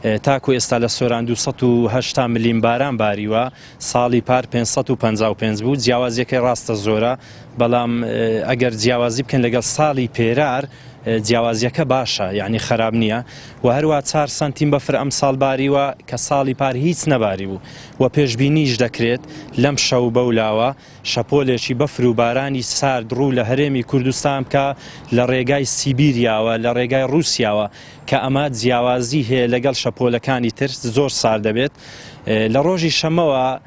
تاکو ئێستا لە سۆران 280 ملیم باران باریوە، ساڵی پار 555 بوو. جیاوازیەکەی ڕاستە زۆرە، بەڵام ئەگەر جیاوازی بکەن لەگەڵ ساڵی پێرار جیاوازیەکە باشە، یعنی خراپ نییە. و هەروە 4 سانتیم بەفر ئەم ساڵ باریوە کە ساڵی پار هیچ نەباری بوو. و پێشبینیش دەکرێت لەم شەو بەولاوە شەپۆلێکی بەفر و بارانی سارد ڕوو لە هەرێمی کوردستان بکە لە ڕێگای سیبیریاوە، لە ڕێگای رووسیاوە، کە ئەمە جیاوازی هەیە لەگەڵ شەپۆلەکانی تر، زۆر سارد دەبێت. لە ڕۆژی شەمەوە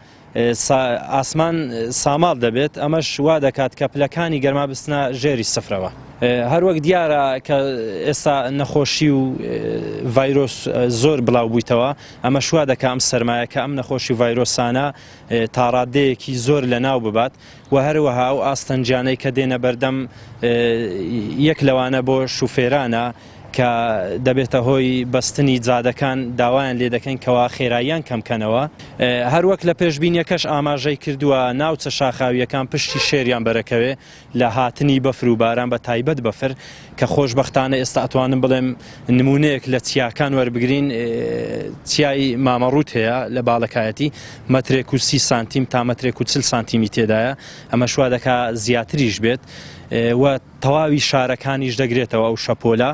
ئاسمان ساماڵ دەبێت، ئەمەش وا دەکات کە پلەکانی گەرما بستنە ژێری سفرەوە. هەروەک دیارە کە ئێستا نەخۆشی و ڤایرۆس زۆر بڵاو بوویتەوە، ئەمە شوا دەکە ئەم سەرمایە کە ئەم نەخۆشی ڤایرۆسانە تا ڕادەیەکی زۆر لەناو ببات. و هەروەها ئەو ئاستەنجانەی کە دێنە بەردەم یەک لەوانە بۆ شوفێرانە کە دەبێتە هۆی بەستنی جادەکان داوایان لێ دەکەن کەوا خێراییان کەمکەنەوە. هەروەک لە پێشبینیەکەش ئاماژەی کردووە ناوچە شاخاویەکان پشتی شێریان بەرەکەوێ لە هاتنی بەفر و باران، بە تایبەت بەفر، کە خۆشبەختانە ئێستا ئەتوانم بڵێم نمونەیەک لە چیاکان وەربگرین. چیای مامەڕوت هەیە لە باڵەکایەتی مەترێک و 30 سانتیم تا مەترێک و 40 سانتیمی تێدایە، ئەمە شوا دەکا زیاتریش بێت. و تەواوی شارەکانیش دەگرێتەوە ئەو شەپۆلە.